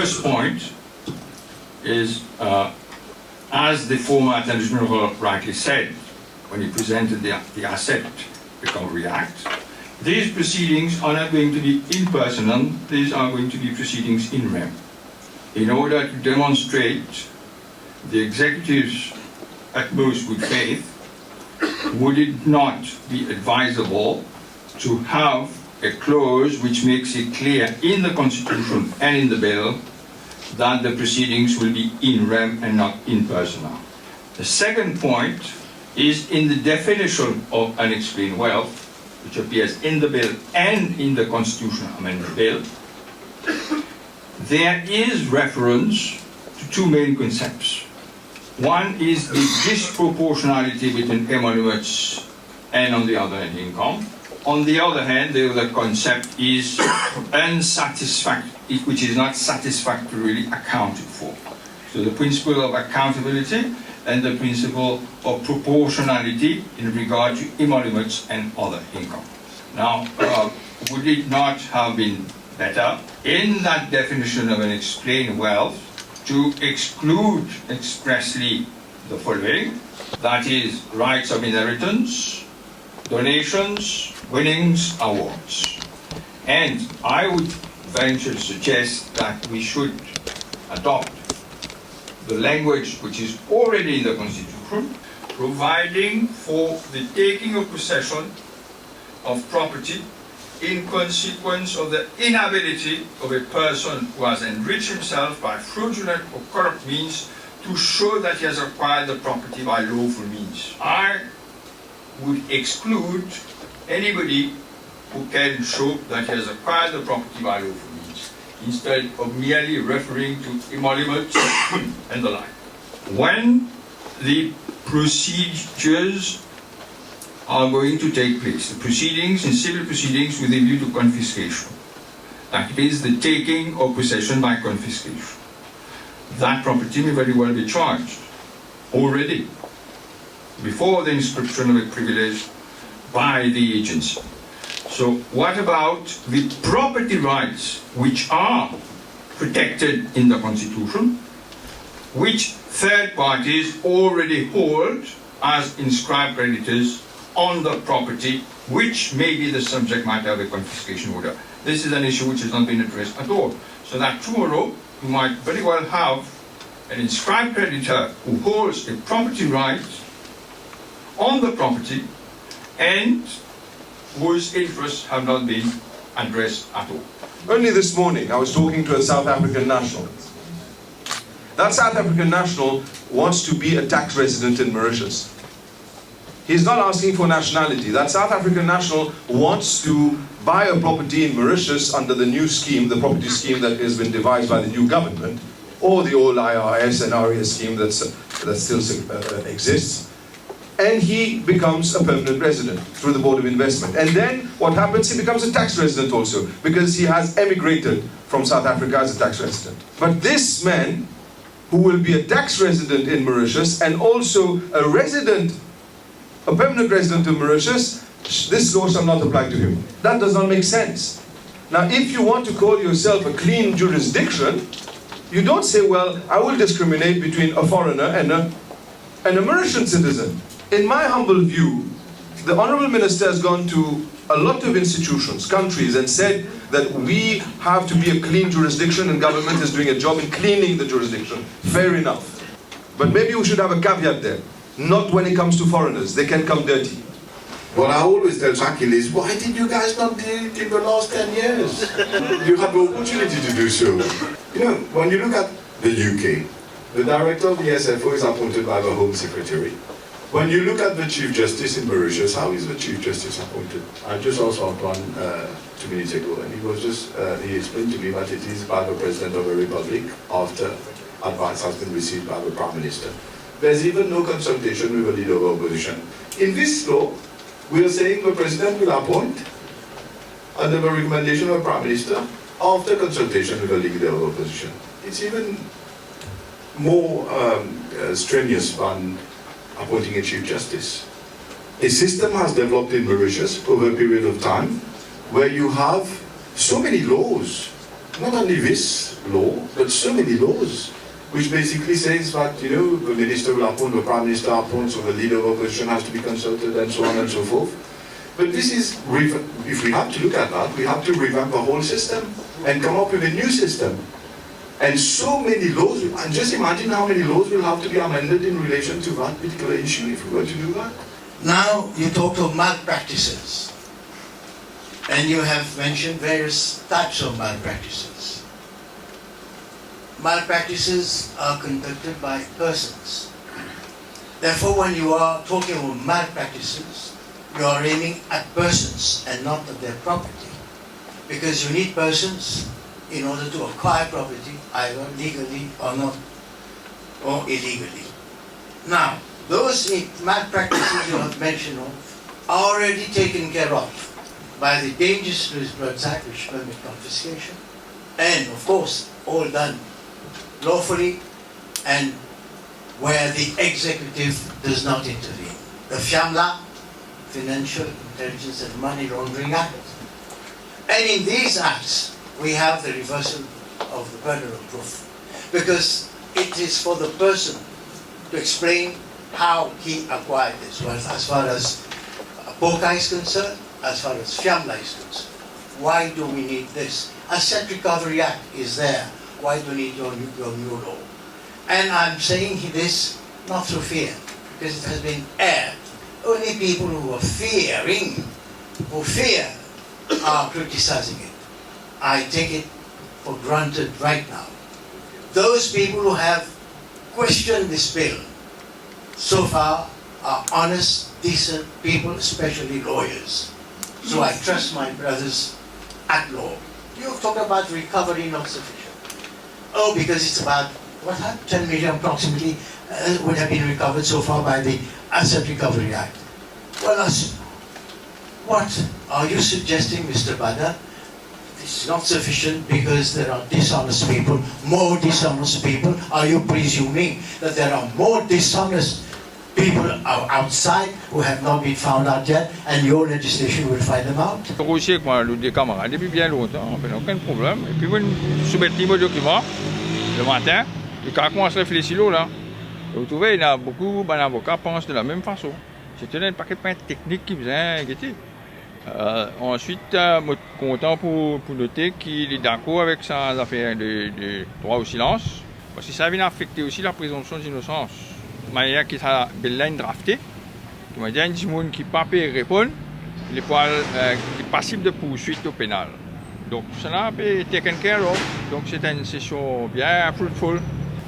first point is, as the former Attorney General rightly said when he presented the Asset Recovery Act, these proceedings are not going to be impersonal, these are going to be proceedings in rem, in order to demonstrate the executive's utmost good faith. Would it not be advisable to have a clause which makes it clear in the Constitution and in the bill that the proceedings will be in rem and not in persona? The second point is in the definition of unexplained wealth, which appears in the bill and in the Constitutional Amendment Bill. There is reference to two main concepts. One is the disproportionality between emoluments and, on the other hand, income. On the other hand, the other concept is unsatisfactory, which is not satisfactorily accounted for. So the principle of accountability and the principle of proportionality in regard to emoluments and other income. Now, would it not have been better in that definition of unexplained wealth to exclude expressly the following, that is, rights of inheritance, donations, winnings, awards? And I would venture to suggest that we should adopt the language which is already in the Constitution, providing for the taking of possession of property in consequence of the inability of a person who has enriched himself by fraudulent or corrupt means to show that he has acquired the property by lawful means. I would exclude anybody who can show that he has acquired the property by lawful means, instead of merely referring to emoluments and the like. When the procedures are going to take place, the proceedings in civil proceedings with a view to confiscation, that is, the taking of possession by confiscation, that property may very well be charged already before the inscription of a privilege by the agency. So what about the property rights which are protected in the Constitution, which third parties already hold as inscribed creditors on the property, which may be the subject matter of a confiscation order? This is an issue which has not been addressed at all. So that tomorrow you might very well have an inscribed creditor who holds a property right on the property and whose interests have not been addressed at all. Only this morning I was talking to a South African national. That South African national wants to be a tax resident in Mauritius. He's not asking for nationality. That South African national wants to buy a property in Mauritius under the new scheme, the property scheme that has been devised by the new government, or the old IRS and RES scheme that still exists. And he becomes a permanent resident through the Board of Investment. And then what happens? He becomes a tax resident also, because he has emigrated from South Africa as a tax resident. But this man, who will be a tax resident in Mauritius and also a permanent resident of Mauritius, this law shall not apply to him. That does not make sense. Now, if you want to call yourself a clean jurisdiction, you don't say, well, I will discriminate between a foreigner and a Mauritian citizen. In my humble view, the Honourable Minister has gone to a lot of institutions, countries, and said that we have to be a clean jurisdiction and government is doing a job in cleaning the jurisdiction. Fair enough. But maybe we should have a caveat there. Not when it comes to foreigners. They can come dirty. What I always tell Shakil is, why did you guys not do it in the last 10 years? You had the opportunity to do so. You know, when you look at the UK, the director of the SFO is appointed by the Home Secretary. When you look at the Chief Justice in Mauritius, how is the Chief Justice appointed? I just asked Antoine 2 minutes ago, and he explained to me that it is by the President of the Republic after advice has been received by the Prime Minister. There's even no consultation with the leader of opposition. In this law, we are saying the President will appoint under the recommendation of the Prime Minister after consultation with the leader of opposition. It's even more strenuous than appointing a Chief Justice. A system has developed in Mauritius over a period of time where you have so many laws not only this law, but so many laws, which basically says that, you know, the minister will appoint, the prime minister appoints, or the leader of opposition has to be consulted, and so on and so forth. But this is, if we have to look at that, we have to revamp the whole system and come up with a new system. And so many laws, and just imagine how many laws will have to be amended in relation to that particular issue if we were to do that. Now you talk of malpractices, and you have mentioned various types of malpractices. Malpractices are conducted by persons. Therefore, when you are talking about malpractices, you are aiming at persons and not at their property. Because you need persons in order to acquire property, either legally or not, or illegally. Now, those malpractices you have mentioned are already taken care of by the Dangerous Goods Act, which permit confiscation, and of course, all done lawfully and where the executive does not intervene. The FIAMLA, Financial Intelligence and Money Laundering Act. And in these acts, we have the reversal of the burden of proof, because it is for the person to explain how he acquired this. Well, as far as POCA is concerned, as far as FIAMLA is concerned, why do we need this? Asset Recovery Act is there. Why do we need your new law? And I'm saying this not through fear, because it has been aired. Only people who are who fear, are criticizing it. I take it for granted right now. Those people who have questioned this bill so far are honest, decent people, especially lawyers. So I trust my brothers at law. You talk about recovery not sufficient. Oh, because it's about, 10 million approximately would have been recovered so far by the Asset Recovery Act. Well, what are you suggesting, Mr. Bhadain? This is not sufficient because there are dishonest people, more dishonest people. Are you presuming that there are more dishonest people outside who have not been found out yet, and your legislation will find them out? Aussi avec moi, des camarades, depuis bien longtemps, aucun problème. Et puis, vous soumettez vos documents le matin, et quand on se réfléchit là, vous trouvez, il y a beaucoup d'avocats qui pensent de la même façon. C'est un paquet de points techniques qui vous inquiètent. Ensuite, je suis content pour noter qu'il est d'accord avec sa affaire de droit au silence, parce que ça vient affecter aussi la présomption d'innocence. De manière qu'il a une draftée, il y a des gens qui ne peuvent pas répondre, il est passible de poursuite au pénal. Donc cela peut être taken care of. Donc c'est une session bien fruitful.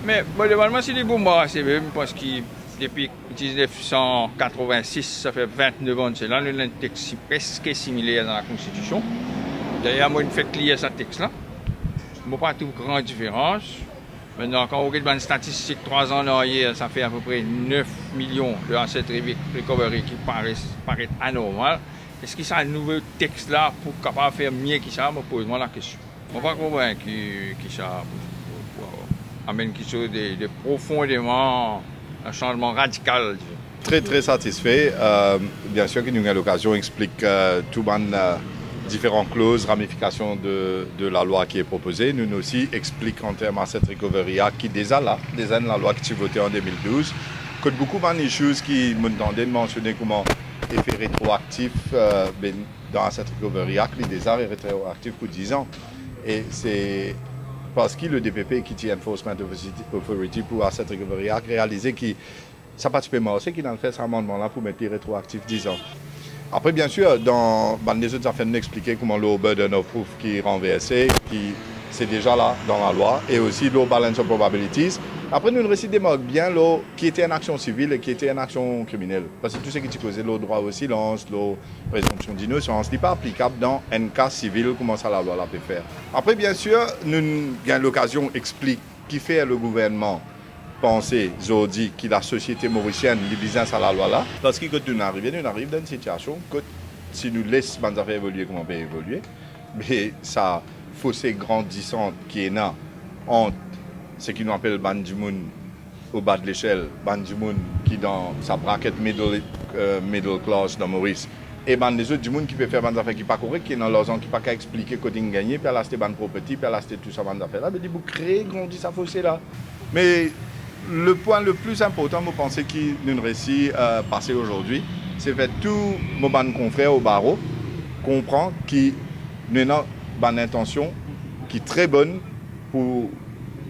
Mais bon, normalement c'est des bombes, c'est même parce que depuis 1986, ça fait 29 ans de cela, nous avons un texte presque similaire dans la Constitution. D'ailleurs, moi, je fais lier ce texte-là. Il n'y a pas de grande différence. Maintenant, quand on regarde une statistique 3 ans en arrière, ça fait à peu près 9 millions de asset recovery qui paraît anormal. Est-ce qu'il y a un nouveau texte-là pour capable faire mieux que ça? Je me pose la question. Je ne suis pas convaincu que ça amène quelque chose de profondément, un changement radical. Très satisfait. Bien sûr que nous avons l'occasion d'expliquer tout les différentes clauses, ramifications de la loi qui est proposée. Nous aussi expliquons en termes de cette recovery act qui est déjà là, déjà la loi qui a été votée en 2012. Que beaucoup de choses qui me demandaient de mentionner comment effet rétroactif dans cette recovery act, il est déjà rétroactif pour 10 ans. Et c'est parce que le DPP, qui est Enforcement Authority pour cette recovery act, réalisé que ça pas super marché, qu'il a fait cet amendement-là pour mettre les rétroactifs 10 ans. Après, bien sûr, dans les autres affaires, nous expliquer comment le burden of proof qui est renversé, qui c'est déjà là dans la loi, et aussi le balance of probabilities. Après, nous démarquons bien qui était une action civile et qui était une action criminelle. Parce que tout ce qui est causé, le droit au silence, la présomption d'innocence, n'est pas applicable dans un cas civil, comment ça la loi peut faire. Après, bien sûr, nous avons l'occasion d'expliquer qui fait le gouvernement penser, aujourd'hui, que la société mauricienne est business à la loi là. Parce que quand nous arrivons dans une situation que si nous laissons les affaires évoluer comme on peut évoluer, mais ça fossé grandissant qui est là entre ce qu'on appelle Bandimoun au bas de l'échelle, Bandimoun qui dans sa braquette middle class dans Maurice, et ben les autres du monde qui peut faire des affaires qui pas correctes, qui dans leurs ans qui pas qu'à expliquer que ils gagné, puis à l'acheter ban property, puis à l'acheter tout ça des affaires là, mais vous créez grandit ça fossé là. Mais le point le plus important, vous pensez qui nous réussit passer aujourd'hui, c'est faire tout mon ban confrères au barreau comprendre qui nous avons une intention qui est très bonne pour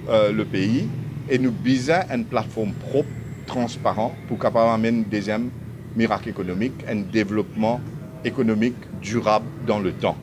le pays et nous besoin une plateforme propre, transparente pour capable amener un deuxième miracle économique, un développement économique durable dans le temps.